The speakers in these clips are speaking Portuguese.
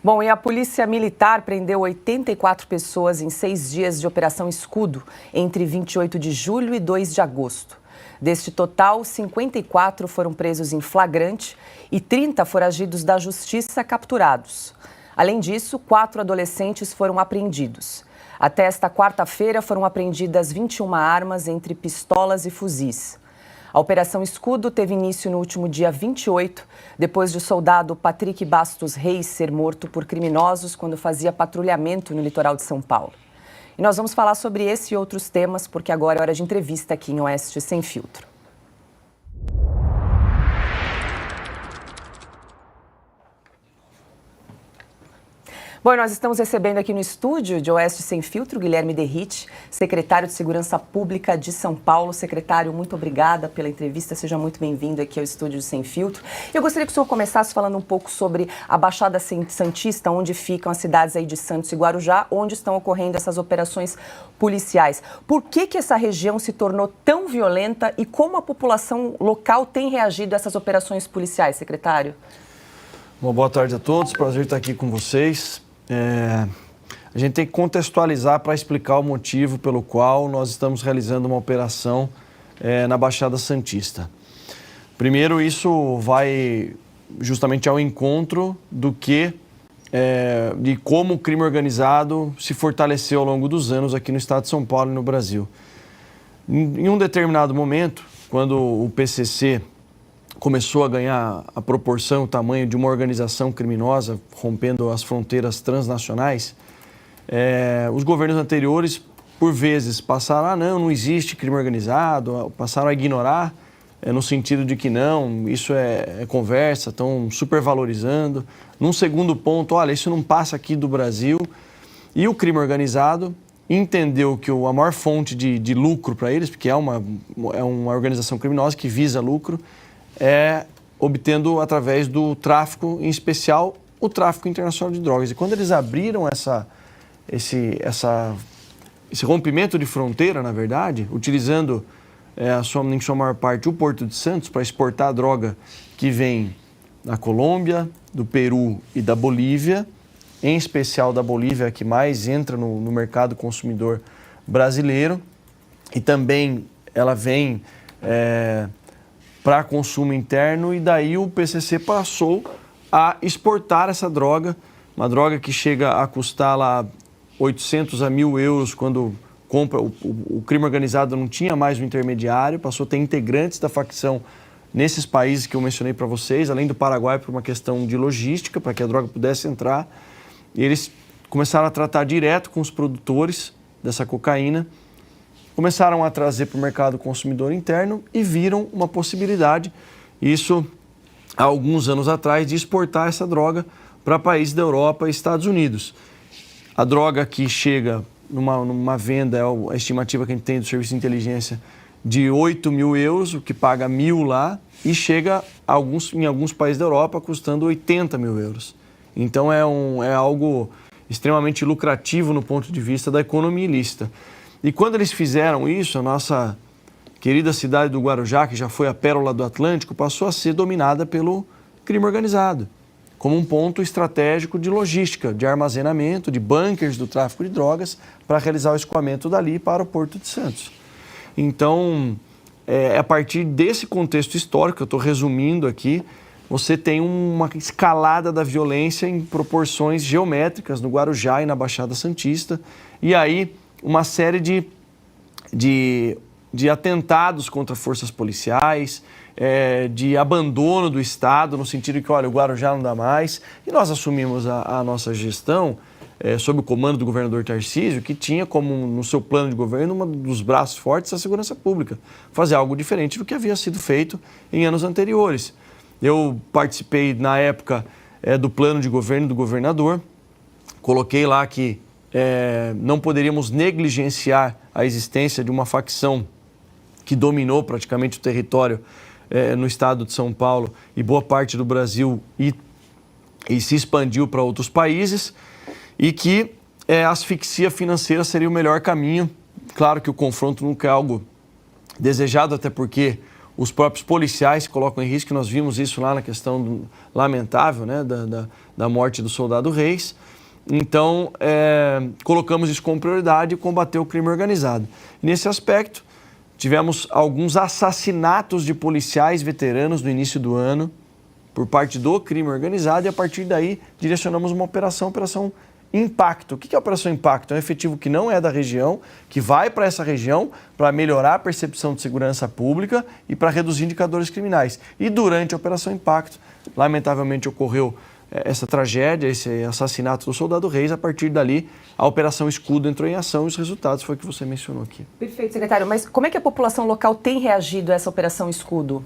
Bom, e a Polícia Militar prendeu 84 pessoas em 6 dias de Operação Escudo, entre 28 de julho e 2 de agosto. Deste total, 54 foram presos em flagrante e 30 foragidos da Justiça capturados. Além disso, 4 adolescentes foram apreendidos. Até esta quarta-feira foram apreendidas 21 armas, entre pistolas e fuzis. A Operação Escudo teve início no último dia 28, depois de o soldado Patrick Bastos Reis ser morto por criminosos quando fazia patrulhamento no litoral de São Paulo. E nós vamos falar sobre esse e outros temas, porque agora é hora de entrevista aqui em Oeste Sem Filtro. Bom, nós estamos recebendo aqui no estúdio de Oeste Sem Filtro, Guilherme Derrite, secretário de Segurança Pública de São Paulo. Secretário, muito obrigada pela entrevista, seja muito bem-vindo aqui ao estúdio de Sem Filtro. Eu gostaria que o senhor começasse falando um pouco sobre a Baixada Santista, onde ficam as cidades aí de Santos e Guarujá, onde estão ocorrendo essas operações policiais. Por que essa região se tornou tão violenta e como a população local tem reagido a essas operações policiais, secretário? Bom, boa tarde a todos, prazer estar aqui com vocês. A gente tem que contextualizar para explicar o motivo pelo qual nós estamos realizando uma operação na Baixada Santista. Primeiro, isso vai justamente ao encontro de como o crime organizado se fortaleceu ao longo dos anos aqui no estado de São Paulo e no Brasil. Em um determinado momento, quando o PCC começou a ganhar a proporção, o tamanho de uma organização criminosa, rompendo as fronteiras transnacionais, os governos anteriores, por vezes, passaram, não existe crime organizado, passaram a ignorar, no sentido de que não, isso é conversa, estão supervalorizando. Num segundo ponto, olha, isso não passa aqui do Brasil. E o crime organizado entendeu que a maior fonte de lucro para eles, porque é uma organização criminosa que visa lucro, obtendo através do tráfico, em especial o tráfico internacional de drogas. E quando eles abriram esse rompimento de fronteira, na verdade, utilizando em sua maior parte o Porto de Santos para exportar a droga que vem da Colômbia, do Peru e da Bolívia, em especial da Bolívia, que mais entra no mercado consumidor brasileiro, e também ela vem para consumo interno, e daí o PCC passou a exportar essa droga, uma droga que chega a custar lá 800 a 1.000 euros quando compra. O crime organizado não tinha mais um intermediário, passou a ter integrantes da facção nesses países que eu mencionei para vocês, além do Paraguai, por uma questão de logística, para que a droga pudesse entrar. E eles começaram a tratar direto com os produtores dessa cocaína, começaram a trazer para o mercado consumidor interno e viram uma possibilidade, isso há alguns anos atrás, de exportar essa droga para países da Europa e Estados Unidos. A droga que chega numa venda, a estimativa que a gente tem do Serviço de Inteligência, de 8.000 euros, o que paga 1.000 lá, e chega em alguns países da Europa custando 80.000 euros. Então é algo extremamente lucrativo no ponto de vista da economia ilícita. E quando eles fizeram isso, a nossa querida cidade do Guarujá, que já foi a pérola do Atlântico, passou a ser dominada pelo crime organizado, como um ponto estratégico de logística, de armazenamento, de bunkers do tráfico de drogas, para realizar o escoamento dali para o Porto de Santos. Então, a partir desse contexto histórico, que eu estou resumindo aqui, você tem uma escalada da violência em proporções geométricas no Guarujá e na Baixada Santista, e aí uma série de atentados contra forças policiais, de abandono do Estado, no sentido de que, olha, o Guarujá não dá mais. E nós assumimos a nossa gestão sob o comando do governador Tarcísio, que tinha como no seu plano de governo um dos braços fortes a segurança pública, fazer algo diferente do que havia sido feito em anos anteriores. Eu participei, na época, do plano de governo do governador, coloquei lá que não poderíamos negligenciar a existência de uma facção que dominou praticamente o território no estado de São Paulo e boa parte do Brasil e se expandiu para outros países, e que a asfixia financeira seria o melhor caminho. Claro que o confronto nunca é algo desejado, até porque os próprios policiais se colocam em risco. Nós vimos isso lá na questão lamentável, né, da da morte do soldado Reis. Então, colocamos isso como prioridade e combater o crime organizado. Nesse aspecto, tivemos alguns assassinatos de policiais veteranos no início do ano por parte do crime organizado e a partir daí direcionamos uma Operação Impacto. O que é a Operação Impacto? É um efetivo que não é da região, que vai para essa região para melhorar a percepção de segurança pública e para reduzir indicadores criminais. E durante a Operação Impacto, lamentavelmente ocorreu essa tragédia, esse assassinato do soldado Reis. A partir dali, a Operação Escudo entrou em ação e os resultados foi o que você mencionou aqui. Perfeito, secretário. Mas como é que a população local tem reagido a essa Operação Escudo?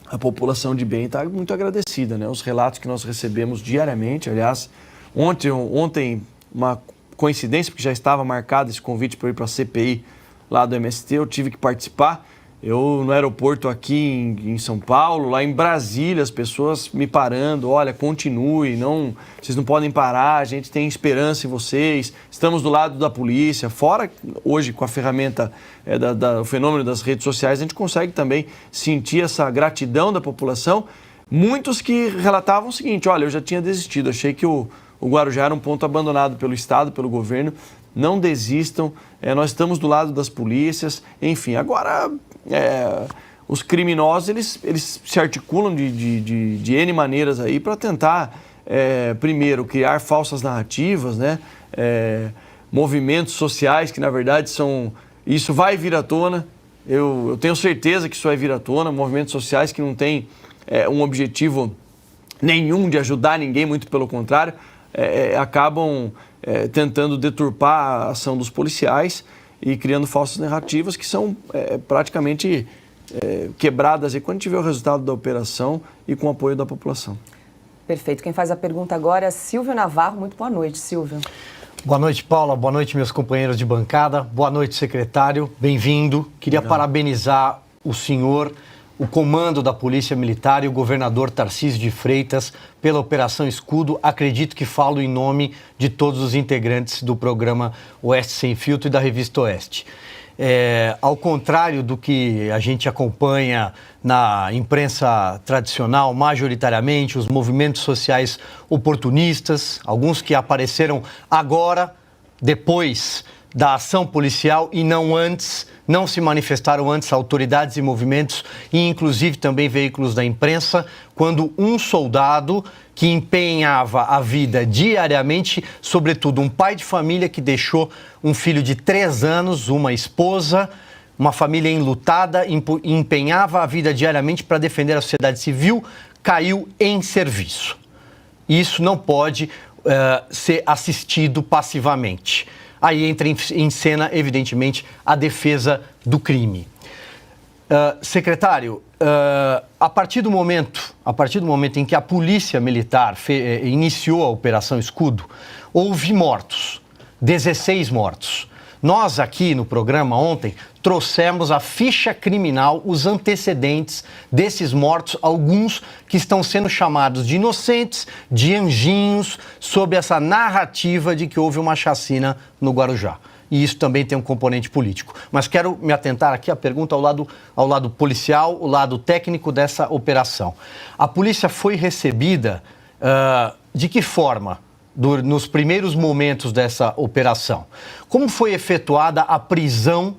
A população de bem está muito agradecida, né? Os relatos que nós recebemos diariamente, aliás, ontem uma coincidência, porque já estava marcado esse convite para eu ir para a CPI lá do MST, eu tive que participar. Eu, no aeroporto aqui em São Paulo, lá em Brasília, as pessoas me parando, olha, continue, vocês não podem parar, a gente tem esperança em vocês, estamos do lado da polícia. Fora, hoje, com a ferramenta do fenômeno das redes sociais, a gente consegue também sentir essa gratidão da população. Muitos que relatavam o seguinte, olha, eu já tinha desistido, achei que o Guarujá era um ponto abandonado pelo Estado, pelo governo. Não desistam, nós estamos do lado das polícias, enfim. Agora, os criminosos, eles se articulam de N maneiras aí para tentar, primeiro, criar falsas narrativas, né? Movimentos sociais que, na verdade, isso vai vir à tona. Eu tenho certeza que isso vai vir à tona, movimentos sociais que não têm um objetivo nenhum de ajudar ninguém, muito pelo contrário, acabam tentando deturpar a ação dos policiais e criando falsas narrativas que são praticamente quebradas. E quando tiver o resultado da operação e com o apoio da população. Perfeito. Quem faz a pergunta agora é Silvio Navarro. Muito boa noite, Silvio. Boa noite, Paula. Boa noite, meus companheiros de bancada. Boa noite, secretário. Bem-vindo. Queria parabenizar o senhor, o comando da Polícia Militar e o governador Tarcísio de Freitas pela Operação Escudo. Acredito que falo em nome de todos os integrantes do programa Oeste Sem Filtro e da Revista Oeste. Ao contrário do que a gente acompanha na imprensa tradicional, majoritariamente, os movimentos sociais oportunistas, alguns que apareceram agora, depois da ação policial e não antes, não se manifestaram antes autoridades e movimentos e inclusive também veículos da imprensa, quando um soldado que empenhava a vida diariamente, sobretudo um pai de família que deixou um filho de 3 anos, uma esposa, uma família enlutada, empenhava a vida diariamente para defender a sociedade civil, caiu em serviço. Isso não pode ser assistido passivamente. Aí entra em cena, evidentemente, a defesa do crime. Secretário, a partir do momento em que a Polícia Militar iniciou a Operação Escudo, houve mortos, 16 mortos. Nós aqui no programa ontem trouxemos a ficha criminal, os antecedentes desses mortos, alguns que estão sendo chamados de inocentes, de anjinhos, sob essa narrativa de que houve uma chacina no Guarujá. E isso também tem um componente político. Mas quero me atentar aqui à pergunta ao lado policial, o lado técnico dessa operação. A polícia foi recebida de que forma? Nos primeiros momentos dessa operação. Como foi efetuada a prisão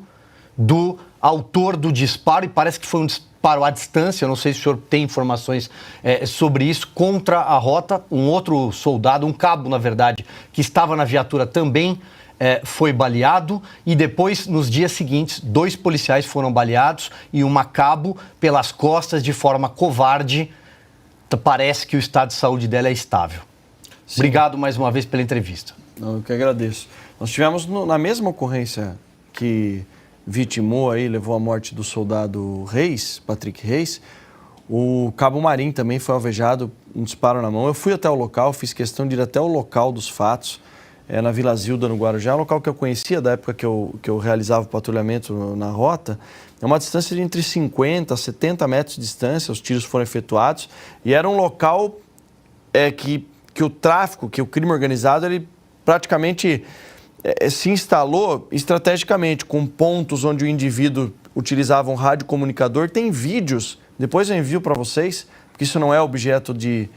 do autor do disparo? E parece que foi um disparo à distância, eu não sei se o senhor tem informações sobre isso, contra a rota. Um outro soldado, um cabo, na verdade, que estava na viatura também foi baleado. E depois, nos dias seguintes, 2 policiais foram baleados e uma cabo pelas costas de forma covarde. Parece que o estado de saúde dela é estável. Sim. Obrigado mais uma vez pela entrevista. Eu que agradeço. Nós tivemos na mesma ocorrência que vitimou aí, levou à morte do soldado Reis, Patrick Reis, o Cabo Marim também foi alvejado, um disparo na mão. Eu fui até o local, fiz questão de ir até o local dos fatos, na Vila Zilda, no Guarujá, um local que eu conhecia da época que eu realizava o patrulhamento na rota. É uma distância de entre 50 a 70 metros de distância, os tiros foram efetuados e era um local que o tráfico, que o crime organizado, ele praticamente se instalou estrategicamente, com pontos onde o indivíduo utilizava um radiocomunicador. Tem vídeos, depois eu envio para vocês, porque isso não é objeto de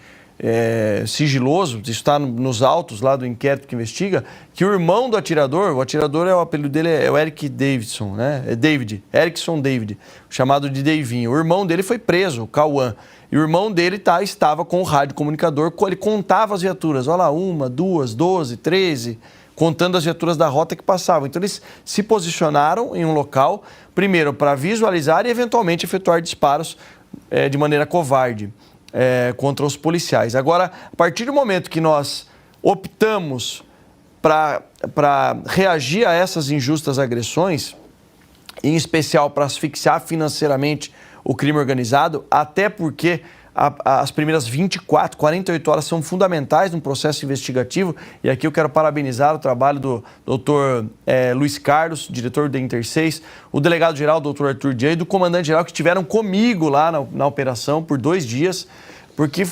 sigiloso, isso está nos autos lá do inquérito que investiga, que o irmão do atirador, o apelido dele é o Eric Davidson, né? É David, Erickson David, chamado de Davinho. O irmão dele foi preso, o Cauã. E o irmão dele estava com o rádio comunicador, ele contava as viaturas, olha lá, 1, 2, 12, 13, contando as viaturas da rota que passavam. Então eles se posicionaram em um local, primeiro para visualizar e eventualmente efetuar disparos de maneira covarde. Contra os policiais. Agora, a partir do momento que nós optamos para reagir a essas injustas agressões, em especial para asfixiar financeiramente o crime organizado, até porque as primeiras 24, 48 horas são fundamentais no processo investigativo, e aqui eu quero parabenizar o trabalho do doutor Luiz Carlos, diretor da Inter6, o delegado-geral, doutor Arthur Dias, e do comandante-geral, que estiveram comigo lá na operação por 2 dias, porque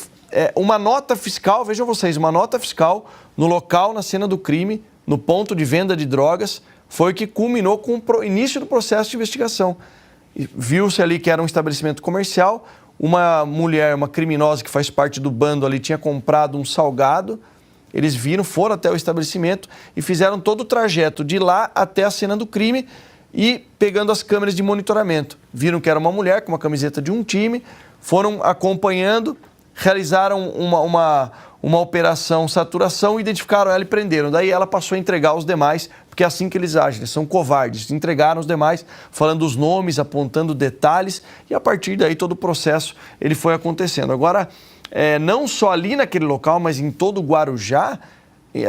uma nota fiscal, vejam vocês, uma nota fiscal no local, na cena do crime, no ponto de venda de drogas, foi o que culminou com o início do processo de investigação. Viu-se ali que era um estabelecimento comercial, uma mulher, uma criminosa que faz parte do bando ali, tinha comprado um salgado, eles viram, foram até o estabelecimento e fizeram todo o trajeto de lá até a cena do crime e pegando as câmeras de monitoramento. Viram que era uma mulher com uma camiseta de um time, foram acompanhando, realizaram uma operação saturação, identificaram ela e prenderam. Daí ela passou a entregar os demais, porque é assim que eles agem, eles são covardes. Entregaram os demais, falando os nomes, apontando detalhes, e a partir daí todo o processo ele foi acontecendo. Agora, não só ali naquele local, mas em todo o Guarujá,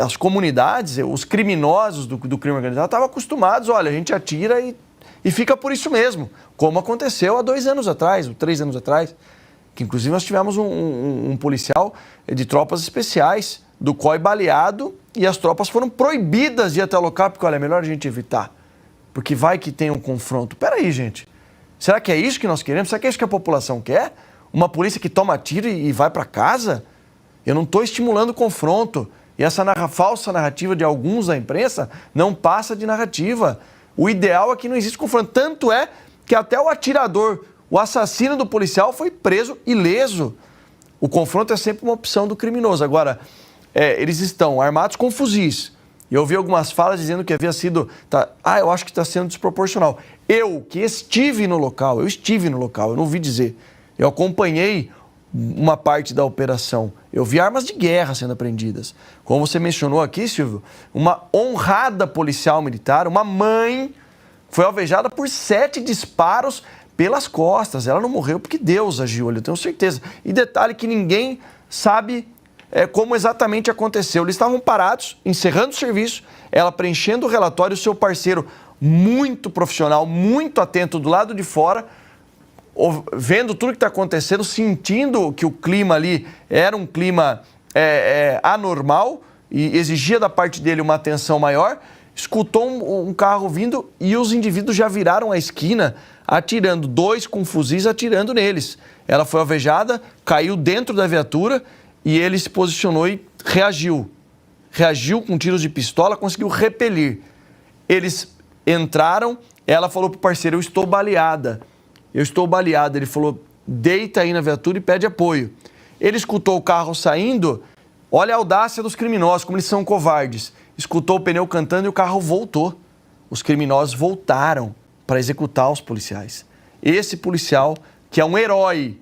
as comunidades, os criminosos do crime organizado estavam acostumados, olha, a gente atira e fica por isso mesmo, como aconteceu há 2 anos atrás, 3 anos atrás, que inclusive nós tivemos um policial de tropas especiais do COI baleado e as tropas foram proibidas de ir até o local, porque olha, é melhor a gente evitar, porque vai que tem um confronto. Peraí, gente, será que é isso que nós queremos? Será que é isso que a população quer? Uma polícia que toma tiro e vai para casa? Eu não estou estimulando confronto. E essa falsa narrativa de alguns da imprensa não passa de narrativa. O ideal é que não existe confronto. Tanto é que até o atirador, o assassino do policial, foi preso ileso. O confronto é sempre uma opção do criminoso. Agora, eles estão armados com fuzis. Eu ouvi algumas falas dizendo que havia sido... eu acho que está sendo desproporcional. Eu, que estive no local, eu não ouvi dizer. Eu acompanhei uma parte da operação. Eu vi armas de guerra sendo apreendidas. Como você mencionou aqui, Silvio, uma honrada policial militar, uma mãe, foi alvejada por 7 disparos pelas costas. Ela não morreu porque Deus agiu, eu tenho certeza. E detalhe que ninguém sabe como exatamente aconteceu. Eles estavam parados, encerrando o serviço, ela preenchendo o relatório, o seu parceiro muito profissional, muito atento do lado de fora, vendo tudo que está acontecendo, sentindo que o clima ali era um clima anormal e exigia da parte dele uma atenção maior, escutou um carro vindo e os indivíduos já viraram a esquina, atirando, 2 com fuzis atirando neles. Ela foi alvejada, caiu dentro da viatura e ele se posicionou e reagiu. Reagiu com tiros de pistola, conseguiu repelir. Eles entraram, ela falou para o parceiro, eu estou baleada. Ele falou, deita aí na viatura e pede apoio. Ele escutou o carro saindo, olha a audácia dos criminosos, como eles são covardes. Escutou o pneu cantando e o carro voltou. Os criminosos voltaram para executar os policiais. Esse policial, que é um herói,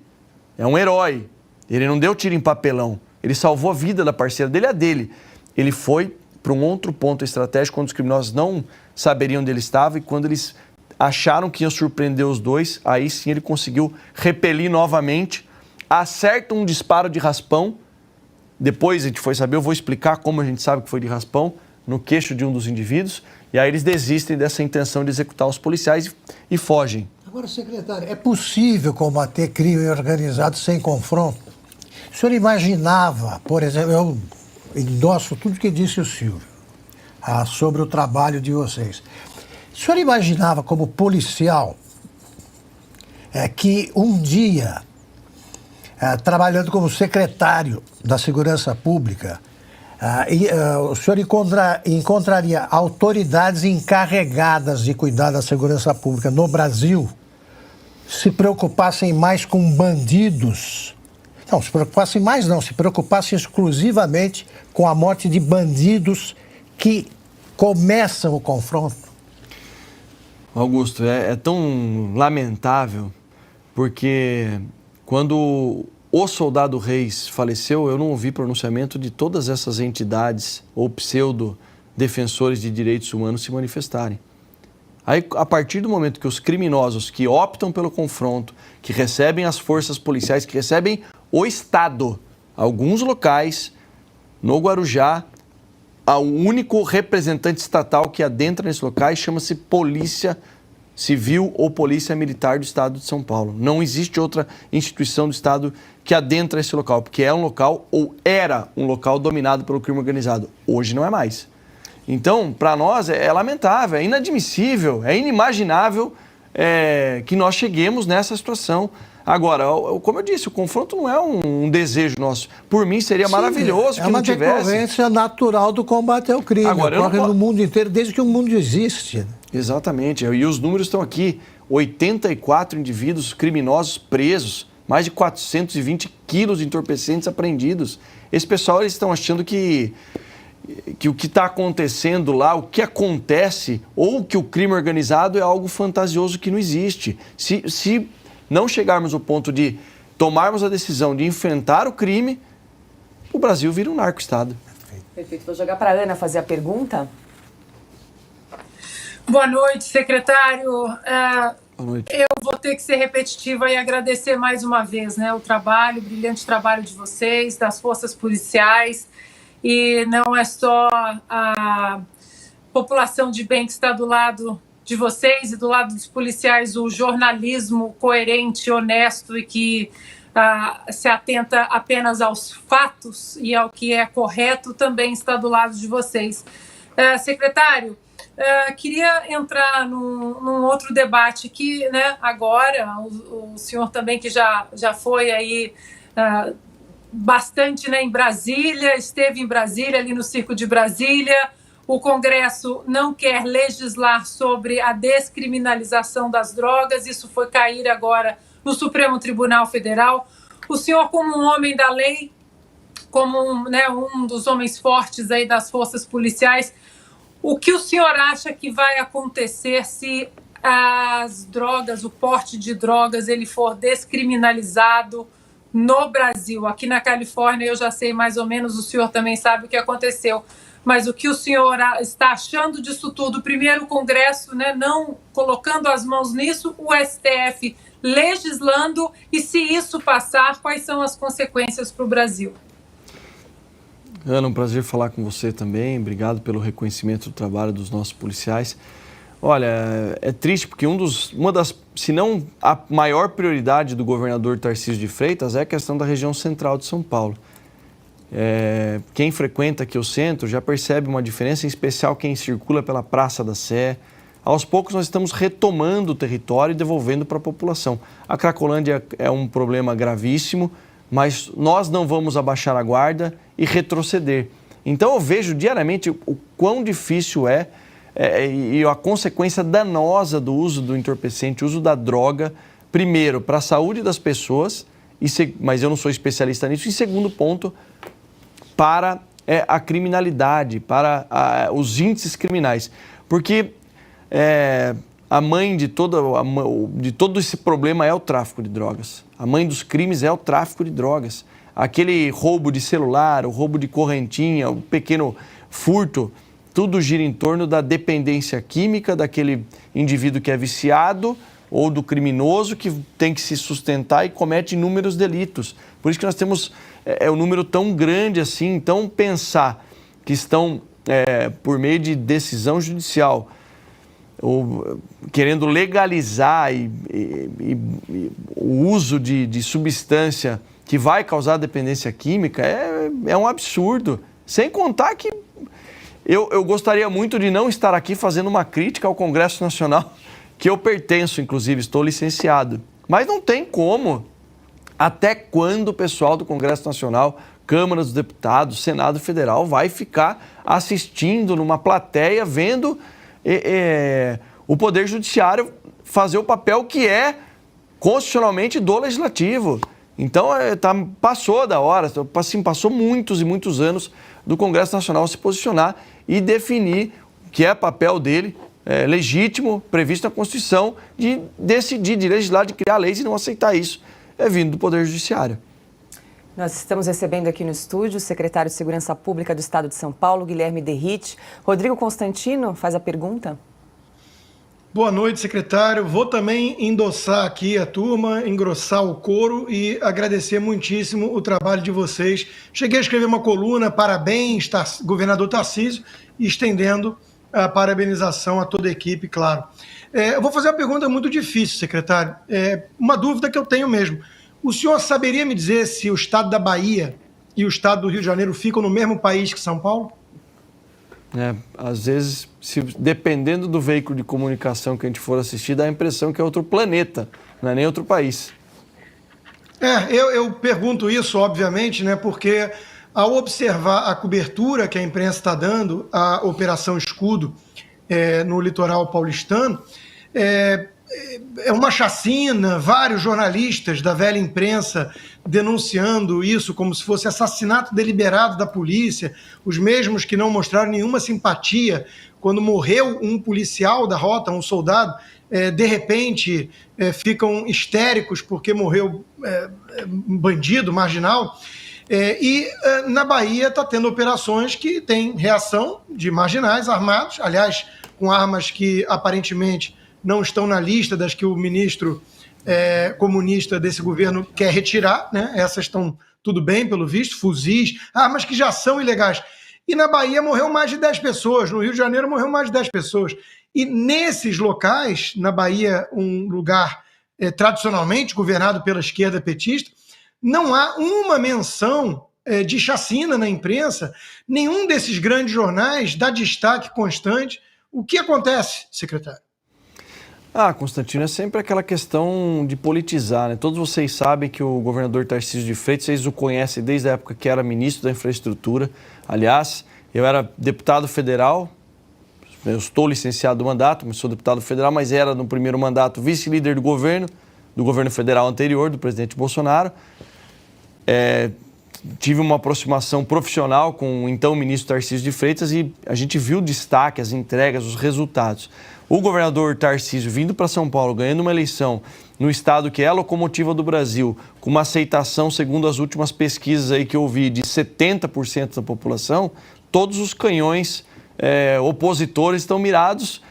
ele não deu tiro em papelão, ele salvou a vida da parceira dele, a dele. Ele foi para um outro ponto estratégico, quando os criminosos não saberiam onde ele estava e quando eles acharam que iam surpreender os dois, aí sim ele conseguiu repelir novamente, acerta um disparo de raspão, depois a gente foi saber, eu vou explicar como a gente sabe que foi de raspão, no queixo de um dos indivíduos, e aí eles desistem dessa intenção de executar os policiais e fogem. Agora, secretário, é possível combater crime organizado sem confronto? O senhor imaginava, por exemplo, eu endosso tudo que disse o Silvio sobre o trabalho de vocês. O senhor imaginava como policial que um dia, trabalhando como secretário da Segurança Pública, o senhor encontraria autoridades encarregadas de cuidar da segurança pública no Brasil se preocupassem mais com bandidos Não, se preocupasse mais não, se preocupasse exclusivamente com a morte de bandidos que começam o confronto. Augusto, é tão lamentável, porque quando o soldado Reis faleceu, eu não ouvi pronunciamento de todas essas entidades ou pseudo-defensores de direitos humanos se manifestarem. Aí, a partir do momento que os criminosos que optam pelo confronto, que recebem as forças policiais, que recebem o Estado, alguns locais, no Guarujá, o único representante estatal que adentra nesses locais chama-se Polícia Civil ou Polícia Militar do Estado de São Paulo. Não existe outra instituição do Estado que adentra esse local, porque é um local, ou era um local dominado pelo crime organizado. Hoje não é mais. Então, para nós, é lamentável, é inadmissível, é inimaginável que nós cheguemos nessa situação. Agora, como eu disse, o confronto não é um desejo nosso. Por mim, seria maravilhoso que não tivesse. É uma decorrência natural do combate ao crime. Agora, ocorre no mundo inteiro, desde que o mundo existe. Exatamente. E os números estão aqui. 84 indivíduos criminosos presos, mais de 420 quilos de entorpecentes apreendidos. Esse pessoal, eles estão achando que o que está acontecendo lá, o que acontece, ou que o crime organizado é algo fantasioso que não existe. Se não chegarmos ao ponto de tomarmos a decisão de enfrentar o crime, o Brasil vira um narco-estado. Perfeito. Vou jogar para a Ana fazer a pergunta. Boa noite, secretário. Boa noite. Eu vou ter que ser repetitiva e agradecer mais uma vez, né, o brilhante trabalho de vocês, das forças policiais. E não é só a população de bem que está do lado de vocês e do lado dos policiais, o jornalismo coerente, honesto e que se atenta apenas aos fatos e ao que é correto também está do lado de vocês. Secretário, queria entrar num outro debate que, né, agora, o senhor também que já foi aí bastante, né, em Brasília, esteve em Brasília, ali no Circo de Brasília. O Congresso não quer legislar sobre a descriminalização das drogas, isso foi cair agora no Supremo Tribunal Federal. O senhor, como um homem da lei, como um dos homens fortes aí das forças policiais, o que o senhor acha que vai acontecer se as drogas, o porte de drogas, ele for descriminalizado no Brasil? Aqui na Califórnia eu já sei mais ou menos, o senhor também sabe o que aconteceu. Mas o que o senhor está achando disso tudo? Primeiro, o Congresso, né, não colocando as mãos nisso, o STF legislando, e se isso passar, quais são as consequências para o Brasil? Ana, um prazer falar com você também. Obrigado pelo reconhecimento do trabalho dos nossos policiais. Olha, é triste porque uma das, se não a maior prioridade do governador Tarcísio de Freitas é a questão da região central de São Paulo. Quem frequenta aqui o centro já percebe uma diferença, em especial quem circula pela Praça da Sé. Aos poucos nós estamos retomando o território e devolvendo para a população. A Cracolândia é um problema gravíssimo, mas nós não vamos abaixar a guarda e retroceder. Então eu vejo diariamente o quão difícil e a consequência danosa do uso do entorpecente, o uso da droga, primeiro, para a saúde das pessoas, mas eu não sou especialista nisso, e segundo ponto, para a criminalidade, para os índices criminais. Porque a mãe de todo esse problema é o tráfico de drogas. A mãe dos crimes é o tráfico de drogas. Aquele roubo de celular, o roubo de correntinha, o pequeno furto, tudo gira em torno da dependência química daquele indivíduo que é viciado ou do criminoso que tem que se sustentar e comete inúmeros delitos. Por isso que nós temos um número tão grande assim. Então, pensar que estão, por meio de decisão judicial, ou querendo legalizar o uso de substância que vai causar dependência química é um absurdo. Sem contar que eu gostaria muito de não estar aqui fazendo uma crítica ao Congresso Nacional, que eu pertenço, inclusive, estou licenciado. Mas não tem como. Até quando o pessoal do Congresso Nacional, Câmara dos Deputados, Senado Federal vai ficar assistindo numa plateia, vendo o Poder Judiciário fazer o papel que é constitucionalmente do Legislativo, Então, passou da hora, assim, passou muitos e muitos anos do Congresso Nacional se posicionar e definir o que é papel dele, legítimo, previsto na Constituição, de decidir, de legislar, de criar leis e não aceitar isso, vindo do Poder Judiciário. Nós estamos recebendo aqui no estúdio o secretário de Segurança Pública do Estado de São Paulo, Guilherme Derrite. Rodrigo Constantino faz a pergunta. Boa noite, secretário. Vou também endossar aqui a turma, engrossar o coro e agradecer muitíssimo o trabalho de vocês. Cheguei a escrever uma coluna, parabéns, governador Tarcísio, e estendendo a parabenização a toda a equipe, claro. Eu vou fazer uma pergunta muito difícil, secretário. Uma dúvida que eu tenho mesmo. O senhor saberia me dizer se o estado da Bahia e o estado do Rio de Janeiro ficam no mesmo país que São Paulo? Às vezes, dependendo do veículo de comunicação que a gente for assistir, dá a impressão que é outro planeta, não é nem outro país. Eu pergunto isso, obviamente, né, porque ao observar a cobertura que a imprensa está dando à Operação Escudo no litoral paulistano, é uma chacina, vários jornalistas da velha imprensa denunciando isso como se fosse assassinato deliberado da polícia, os mesmos que não mostraram nenhuma simpatia quando morreu um policial da rota, um soldado, de repente ficam histéricos porque morreu um bandido, marginal. E na Bahia está tendo operações que têm reação de marginais armados, aliás, com armas que aparentemente não estão na lista das que o ministro comunista desse governo quer retirar, né? Essas estão tudo bem, pelo visto, fuzis, armas que já são ilegais. E na Bahia morreu mais de 10 pessoas, no Rio de Janeiro morreu mais de 10 pessoas. E nesses locais, na Bahia, um lugar tradicionalmente governado pela esquerda petista, não há uma menção de chacina na imprensa, nenhum desses grandes jornais dá destaque constante. O que acontece, secretário? Constantino, é sempre aquela questão de politizar, né? Todos vocês sabem que o governador Tarcísio de Freitas, vocês o conhecem desde a época que era ministro da Infraestrutura. Aliás, eu era deputado federal, eu estou licenciado do mandato, mas sou deputado federal, mas era no primeiro mandato vice-líder do governo federal anterior, do presidente Bolsonaro. Tive uma aproximação profissional com o então ministro Tarcísio de Freitas e a gente viu o destaque, as entregas, os resultados. O governador Tarcísio vindo para São Paulo, ganhando uma eleição no estado que é a locomotiva do Brasil, com uma aceitação, segundo as últimas pesquisas aí que eu vi, de 70% da população, todos os canhões opositores estão mirados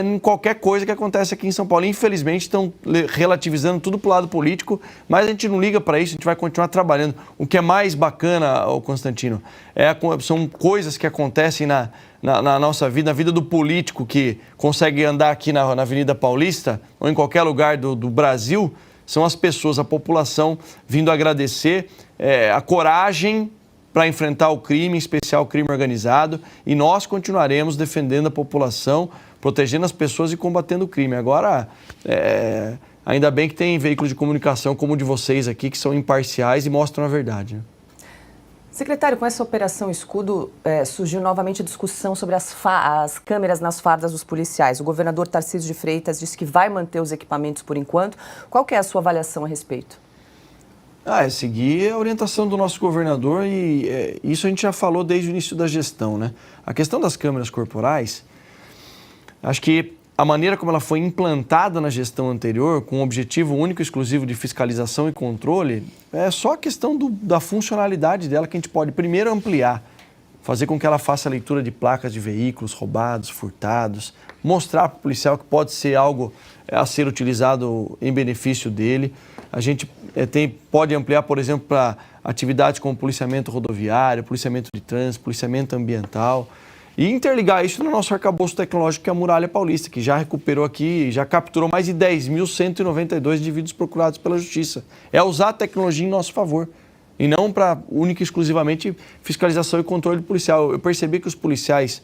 em qualquer coisa que acontece aqui em São Paulo. Infelizmente, estão relativizando tudo para o lado político, mas a gente não liga para isso, a gente vai continuar trabalhando. O que é mais bacana, Constantino, são coisas que acontecem na nossa vida, na vida do político que consegue andar aqui na Avenida Paulista ou em qualquer lugar do Brasil, são as pessoas, a população vindo agradecer a coragem para enfrentar o crime, em especial o crime organizado, e nós continuaremos defendendo a população, protegendo as pessoas e combatendo o crime. Agora, ainda bem que tem veículos de comunicação como o de vocês aqui, que são imparciais e mostram a verdade. Secretário, com essa Operação Escudo, surgiu novamente a discussão sobre as câmeras nas fardas dos policiais. O governador Tarcísio de Freitas disse que vai manter os equipamentos por enquanto. Qual que é a sua avaliação a respeito? Seguir a orientação do nosso governador e isso a gente já falou desde o início da gestão, né? A questão das câmeras corporais, acho que a maneira como ela foi implantada na gestão anterior, com o objetivo único e exclusivo de fiscalização e controle, é só a questão da funcionalidade dela que a gente pode primeiro ampliar, fazer com que ela faça a leitura de placas de veículos roubados, furtados, mostrar para o policial que pode ser algo a ser utilizado em benefício dele. A gente pode ampliar, por exemplo, para atividades como policiamento rodoviário, policiamento de trânsito, policiamento ambiental e interligar isso no nosso arcabouço tecnológico, que é a Muralha Paulista, que já recuperou aqui, já capturou mais de 10.192 indivíduos procurados pela Justiça. É usar a tecnologia em nosso favor e não para única e exclusivamente fiscalização e controle policial. Eu percebi que os policiais,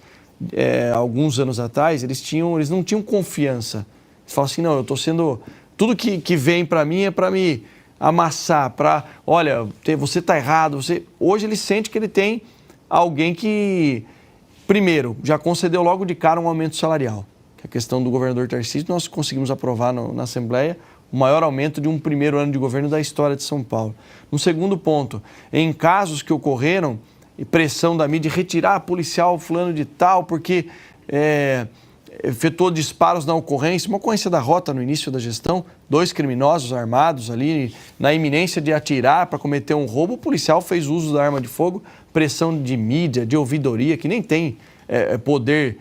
alguns anos atrás, eles não tinham confiança. Eles falam assim, não, eu estou sendo... Tudo que vem para mim é para me amassar, olha, você está errado. Hoje ele sente que ele tem alguém que, primeiro, já concedeu logo de cara um aumento salarial. Que é a questão do governador Tarcísio, nós conseguimos aprovar na Assembleia o maior aumento de um primeiro ano de governo da história de São Paulo. No segundo ponto, em casos que ocorreram, pressão da mídia, retirar policial fulano de tal, porque efetuou disparos na ocorrência, uma ocorrência da Rota no início da gestão, 2 criminosos armados ali na iminência de atirar para cometer um roubo, o policial fez uso da arma de fogo, pressão de mídia, de ouvidoria, que nem tem poder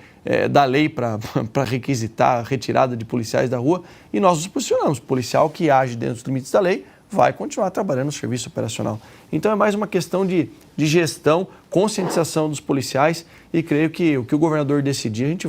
da lei para requisitar a retirada de policiais da rua, e nós nos posicionamos. O policial que age dentro dos limites da lei vai continuar trabalhando no serviço operacional. Então é mais uma questão de gestão, conscientização dos policiais, e creio que o que o governador decidir, a gente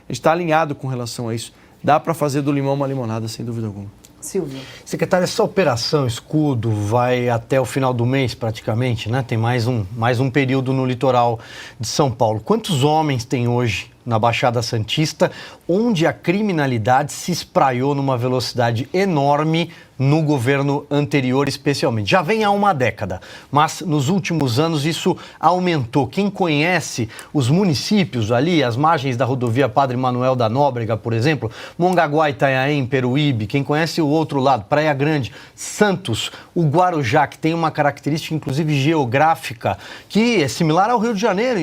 está alinhado com relação a isso. Dá para fazer do limão uma limonada, sem dúvida alguma. Silvio. Secretário, essa operação Escudo vai até o final do mês praticamente, né? Tem mais um período no litoral de São Paulo. Quantos homens tem hoje na Baixada Santista, onde a criminalidade se espraiou numa velocidade enorme no governo anterior, especialmente? Já vem há uma década, mas nos últimos anos isso aumentou. Quem conhece os municípios ali, as margens da rodovia Padre Manuel da Nóbrega, por exemplo, Mongaguá, Itanhaém, Peruíbe, quem conhece o outro lado, Praia Grande, Santos, o Guarujá, que tem uma característica, inclusive, geográfica, que é similar ao Rio de Janeiro,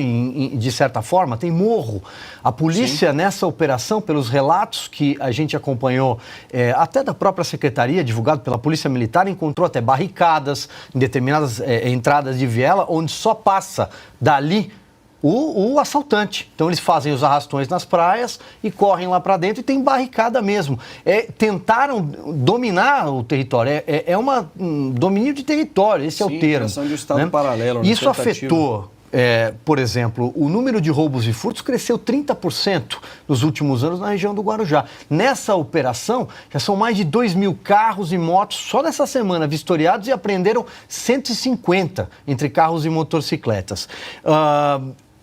de certa forma, tem morro. A polícia, sim, nessa operação, pelos relatos que a gente acompanhou, até da própria secretaria, divulgado pela Polícia Militar, encontrou até barricadas em determinadas entradas de viela, onde só passa dali o assaltante. Então eles fazem os arrastões nas praias e correm lá para dentro, e tem barricada mesmo. Tentaram dominar o território, um domínio de território, esse, sim, é o termo. Criação de um estado, né, paralelo. Isso afetou... por exemplo, o número de roubos e furtos cresceu 30% nos últimos anos na região do Guarujá. Nessa operação, já são mais de 2.000 carros e motos só nessa semana vistoriados, e apreenderam 150 entre carros e motocicletas.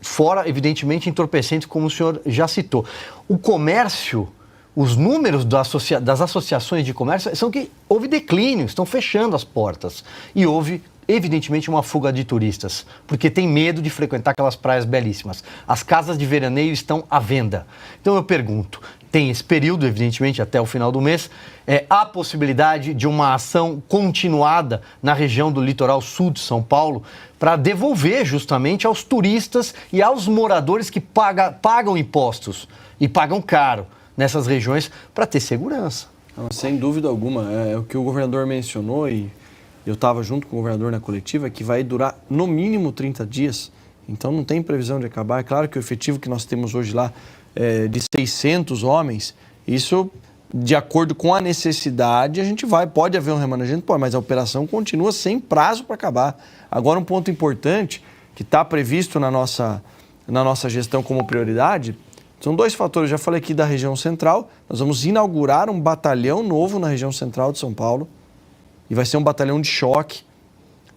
Fora, evidentemente, entorpecentes, como o senhor já citou. O comércio... Os números das associações de comércio são que houve declínio, estão fechando as portas. E houve, evidentemente, uma fuga de turistas, porque tem medo de frequentar aquelas praias belíssimas. As casas de veraneio estão à venda. Então eu pergunto, tem esse período, evidentemente, até o final do mês, há possibilidade de uma ação continuada na região do litoral sul de São Paulo para devolver justamente aos turistas e aos moradores que pagam impostos e pagam caro nessas regiões para ter segurança? Não, sem dúvida alguma. É o que o governador mencionou, e eu estava junto com o governador na coletiva, que vai durar no mínimo 30 dias. Então não tem previsão de acabar. É claro que o efetivo que nós temos hoje lá é de 600 homens. Isso, de acordo com a necessidade, a gente pode haver um remanejamento, pode, mas a operação continua sem prazo para acabar. Agora, um ponto importante que está previsto na nossa gestão como prioridade... São 2 fatores, já falei aqui da região central, nós vamos inaugurar um batalhão novo na região central de São Paulo, e vai ser um batalhão de choque.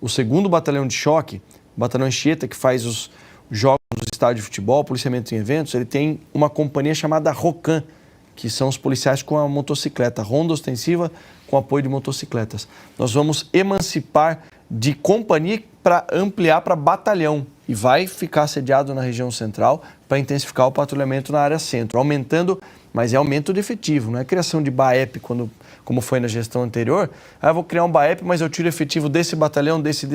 O segundo batalhão de choque, o batalhão Anchieta, que faz os jogos no estádio de futebol, policiamento em eventos, ele tem uma companhia chamada ROCAM, que são os policiais com a motocicleta, ronda ostensiva com apoio de motocicletas. Nós vamos emancipar de companhia para ampliar para batalhão, e vai ficar sediado na região central para intensificar o patrulhamento na área centro, aumentando, mas é aumento de efetivo, não é criação de BAEP, como foi na gestão anterior. Eu vou criar um BAEP, mas eu tiro efetivo desse batalhão, desse.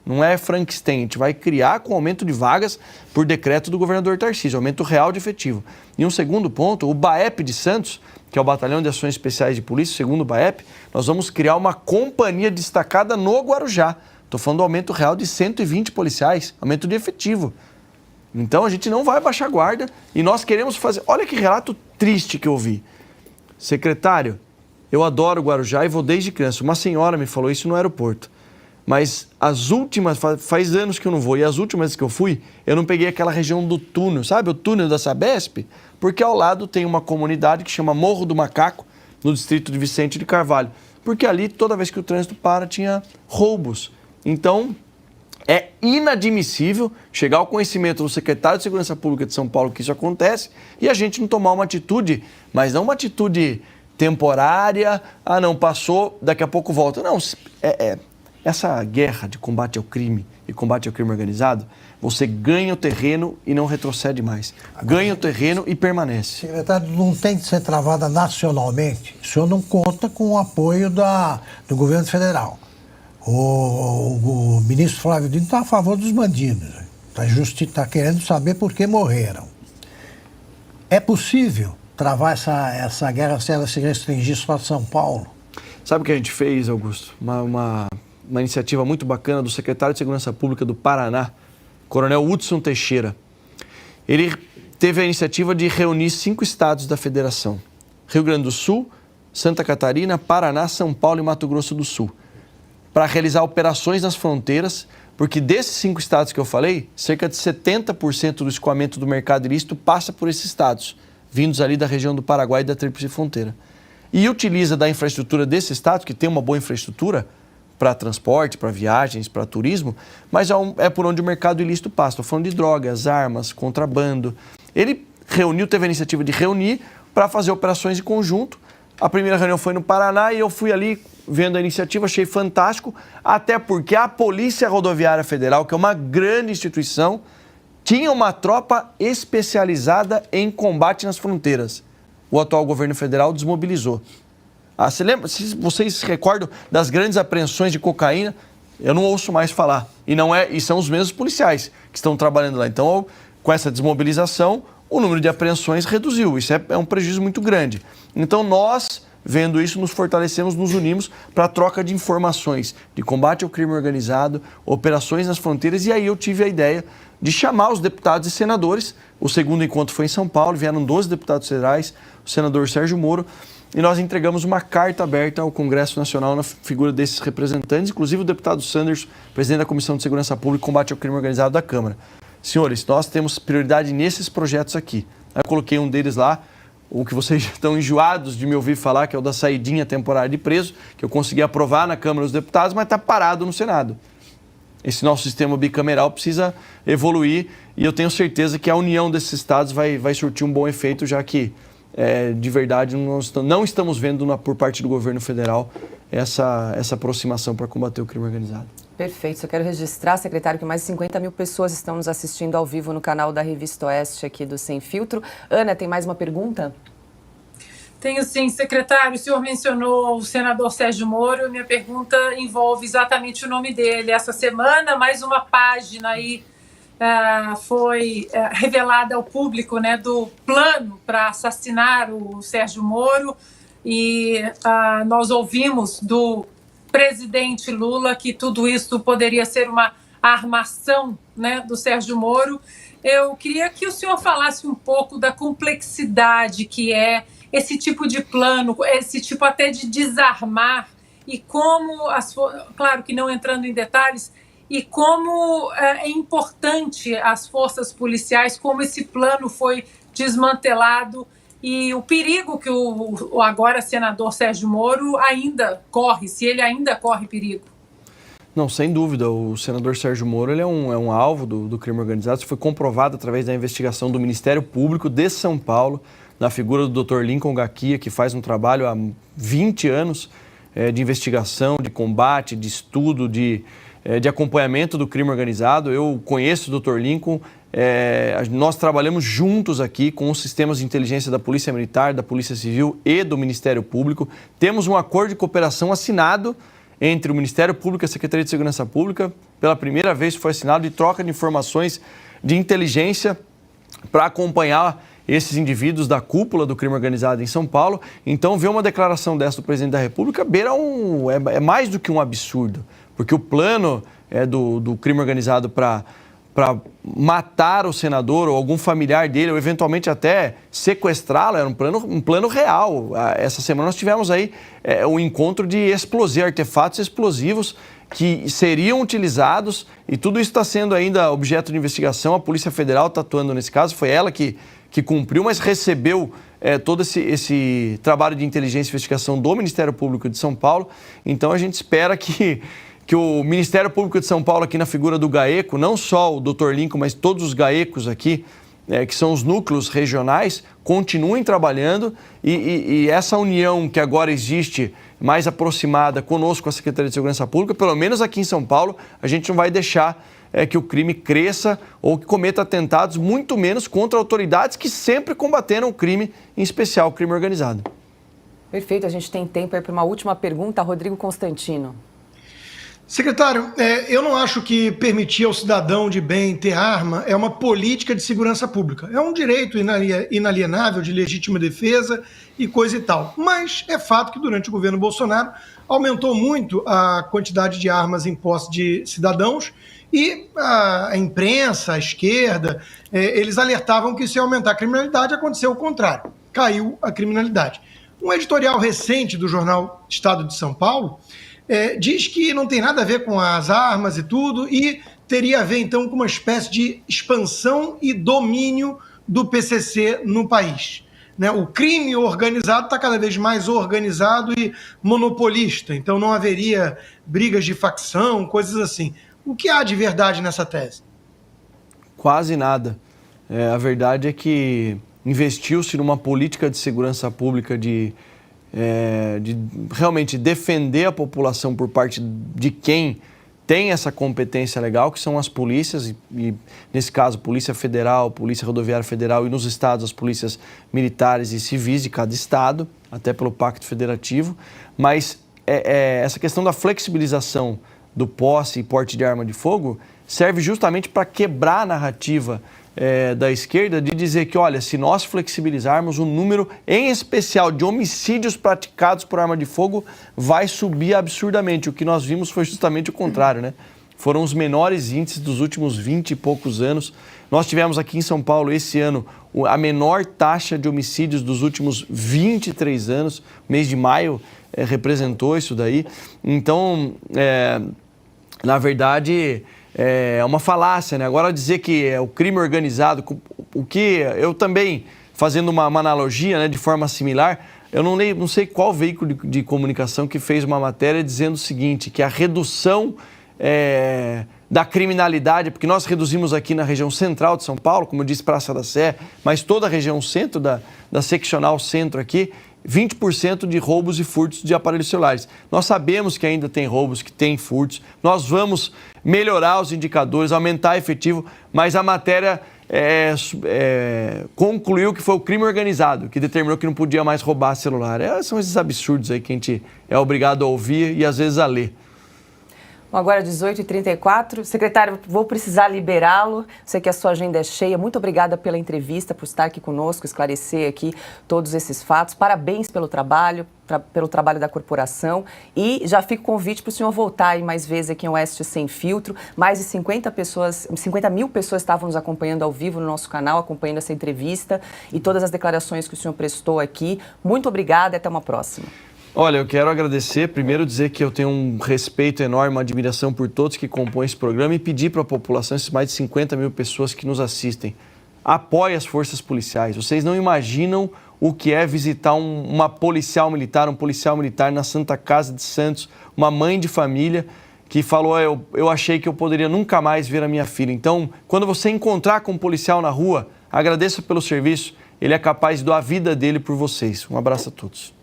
Não é Frankenstein, a gente vai criar com aumento de vagas por decreto do governador Tarcísio, aumento real de efetivo. E um segundo ponto, o BAEP de Santos, que é o Batalhão de Ações Especiais de Polícia, segundo o BAEP, nós vamos criar uma companhia destacada no Guarujá. Estou falando do aumento real de 120 policiais, aumento de efetivo. Então a gente não vai baixar a guarda, e nós queremos fazer... Olha que relato triste que eu vi. Secretário, eu adoro o Guarujá e vou desde criança. Uma senhora me falou isso no aeroporto. Mas as últimas... Faz anos que eu não vou, e as últimas vezes que eu fui, eu não peguei aquela região do túnel, sabe? O túnel da Sabesp, porque ao lado tem uma comunidade que chama Morro do Macaco, no distrito de Vicente de Carvalho. Porque ali, toda vez que o trânsito para, tinha roubos. Então, é inadmissível chegar ao conhecimento do secretário de Segurança Pública de São Paulo que isso acontece e a gente não tomar uma atitude, mas não uma atitude temporária, não passou, daqui a pouco volta. Não, essa guerra de combate ao crime e combate ao crime organizado, você ganha o terreno e não retrocede mais. Ganha o terreno e permanece. Secretário, não tem de ser travada nacionalmente. O senhor não conta com o apoio do governo federal. O ministro Flávio Dino está a favor dos bandidos. Está querendo saber por que morreram. É possível travar essa guerra se ela se restringir só a São Paulo? Sabe o que a gente fez, Augusto? Uma iniciativa muito bacana do secretário de Segurança Pública do Paraná, Coronel Hudson Teixeira. Ele teve a iniciativa de reunir 5 estados da federação: Rio Grande do Sul, Santa Catarina, Paraná, São Paulo e Mato Grosso do Sul, para realizar operações nas fronteiras, porque desses 5 estados que eu falei, cerca de 70% do escoamento do mercado ilícito passa por esses estados, vindos ali da região do Paraguai e da Tríplice Fronteira. E utiliza da infraestrutura desses estados, que tem uma boa infraestrutura para transporte, para viagens, para turismo, mas é por onde o mercado ilícito passa. Estou falando de drogas, armas, contrabando. Ele teve a iniciativa de reunir para fazer operações em conjunto. A primeira reunião foi no Paraná e eu fui ali vendo a iniciativa, achei fantástico, até porque a Polícia Rodoviária Federal, que é uma grande instituição, tinha uma tropa especializada em combate nas fronteiras. O atual governo federal desmobilizou. Você lembra, se vocês se recordam das grandes apreensões de cocaína, eu não ouço mais falar. E são os mesmos policiais que estão trabalhando lá. Então, com essa desmobilização, o número de apreensões reduziu. Isso é um prejuízo muito grande. Então, nós, vendo isso, nos fortalecemos, nos unimos para a troca de informações de combate ao crime organizado, operações nas fronteiras, e aí eu tive a ideia de chamar os deputados e senadores. O segundo encontro foi em São Paulo, vieram 12 deputados federais, o senador Sérgio Moro, e nós entregamos uma carta aberta ao Congresso Nacional na figura desses representantes, inclusive o deputado Sanders, presidente da Comissão de Segurança Pública e Combate ao Crime Organizado da Câmara. Senhores, nós temos prioridade nesses projetos aqui. Eu coloquei um deles lá, o que vocês já estão enjoados de me ouvir falar, que é o da saidinha temporária de preso, que eu consegui aprovar na Câmara dos Deputados, mas está parado no Senado. Esse nosso sistema bicameral precisa evoluir e eu tenho certeza que a união desses estados vai surtir um bom efeito, já que, de verdade, não estamos vendo por parte do governo federal essa aproximação para combater o crime organizado. Perfeito. Só quero registrar, secretário, que mais de 50 mil pessoas estão nos assistindo ao vivo no canal da Revista Oeste aqui do Sem Filtro. Ana, tem mais uma pergunta? Tenho sim, secretário. O senhor mencionou o senador Sérgio Moro. Minha pergunta envolve exatamente o nome dele. Essa semana, mais uma página aí foi revelada ao público, né, do plano para assassinar o Sérgio Moro. E nós ouvimos do presidente Lula que tudo isso poderia ser uma armação, né, do Sérgio Moro. Eu queria que o senhor falasse um pouco da complexidade que é esse tipo de plano, esse tipo até de desarmar, e como, claro que não entrando em detalhes, e como é importante as forças policiais, como esse plano foi desmantelado e o perigo que o agora senador Sérgio Moro ainda corre, se ele ainda corre perigo. Não, sem dúvida. O senador Sérgio Moro ele é um alvo do crime organizado. Isso foi comprovado através da investigação do Ministério Público de São Paulo, na figura do Dr. Lincoln Gaquia, que faz um trabalho há 20 anos de investigação, de combate, de estudo, de acompanhamento do crime organizado. Eu conheço o Dr. Lincoln. Nós trabalhamos juntos aqui com os sistemas de inteligência da Polícia Militar, da Polícia Civil e do Ministério Público. Temos um acordo de cooperação assinado entre o Ministério Público e a Secretaria de Segurança Pública. Pela primeira vez foi assinado de troca de informações de inteligência para acompanhar esses indivíduos da cúpula do crime organizado em São Paulo. Então, ver uma declaração dessa do presidente da República é mais do que um absurdo, porque o plano do crime organizado para matar o senador ou algum familiar dele, ou eventualmente até sequestrá-lo, era um plano real. Essa semana nós tivemos aí um encontro de artefatos explosivos que seriam utilizados, e tudo isso está sendo ainda objeto de investigação. A Polícia Federal está atuando nesse caso, foi ela que cumpriu, mas recebeu todo esse trabalho de inteligência e investigação do Ministério Público de São Paulo. Então a gente espera que o Ministério Público de São Paulo, aqui na figura do GAECO, não só o Dr. Lincoln, mas todos os GAECOs aqui, que são os núcleos regionais, continuem trabalhando e essa união que agora existe mais aproximada conosco, com a Secretaria de Segurança Pública, pelo menos aqui em São Paulo, a gente não vai deixar que o crime cresça ou que cometa atentados, muito menos contra autoridades que sempre combateram o crime, em especial o crime organizado. Perfeito, a gente tem tempo aí para uma última pergunta. Rodrigo Constantino. Secretário, eu não acho que permitir ao cidadão de bem ter arma é uma política de segurança pública. É um direito inalienável de legítima defesa e coisa e tal. Mas é fato que durante o governo Bolsonaro aumentou muito a quantidade de armas em posse de cidadãos e a imprensa, a esquerda, eles alertavam que se aumentar a criminalidade, aconteceu o contrário. Caiu a criminalidade. Um editorial recente do jornal Estado de São Paulo diz que não tem nada a ver com as armas e tudo, e teria a ver, então, com uma espécie de expansão e domínio do PCC no país. Né? O crime organizado está cada vez mais organizado e monopolista, então não haveria brigas de facção, coisas assim. O que há de verdade nessa tese? Quase nada. A verdade é que investiu-se numa política de segurança pública de realmente defender a população por parte de quem tem essa competência legal, que são as polícias, e nesse caso, Polícia Federal, Polícia Rodoviária Federal, e nos estados, as polícias militares e civis de cada estado, até pelo Pacto Federativo. Mas essa questão da flexibilização do posse e porte de arma de fogo serve justamente para quebrar a narrativa da esquerda de dizer que, olha, se nós flexibilizarmos, o número, em especial, de homicídios praticados por arma de fogo vai subir absurdamente. O que nós vimos foi justamente o contrário, né? Foram os menores índices dos últimos 20 e poucos anos. Nós tivemos aqui em São Paulo, esse ano, a menor taxa de homicídios dos últimos 23 anos. O mês de maio representou isso daí. Então, na verdade, é uma falácia, né? Agora dizer que é o crime organizado, o que eu também, fazendo uma analogia, né, de forma similar, eu não sei qual veículo de comunicação que fez uma matéria dizendo o seguinte, que a redução da criminalidade, porque nós reduzimos aqui na região central de São Paulo, como eu disse, Praça da Sé, mas toda a região centro, da seccional centro aqui, 20% de roubos e furtos de aparelhos celulares. Nós sabemos que ainda tem roubos, que tem furtos, nós vamos melhorar os indicadores, aumentar efetivo, mas a matéria concluiu que foi o crime organizado, que determinou que não podia mais roubar celular. São esses absurdos aí que a gente é obrigado a ouvir e às vezes a ler. Bom, agora 18h34. Secretário, vou precisar liberá-lo. Sei que a sua agenda é cheia. Muito obrigada pela entrevista, por estar aqui conosco, esclarecer aqui todos esses fatos. Parabéns pelo trabalho da corporação. E já fica o convite para o senhor voltar aí mais vezes aqui em Oeste Sem Filtro. Mais de 50 mil pessoas estavam nos acompanhando ao vivo no nosso canal, acompanhando essa entrevista e todas as declarações que o senhor prestou aqui. Muito obrigada e até uma próxima. Olha, eu quero agradecer, primeiro dizer que eu tenho um respeito enorme, uma admiração por todos que compõem esse programa e pedir para a população, essas mais de 50 mil pessoas que nos assistem, apoie as forças policiais. Vocês não imaginam o que é visitar um policial militar na Santa Casa de Santos, uma mãe de família que falou, eu achei que eu poderia nunca mais ver a minha filha. Então, quando você encontrar com um policial na rua, agradeça pelo serviço, ele é capaz de doar a vida dele por vocês. Um abraço a todos.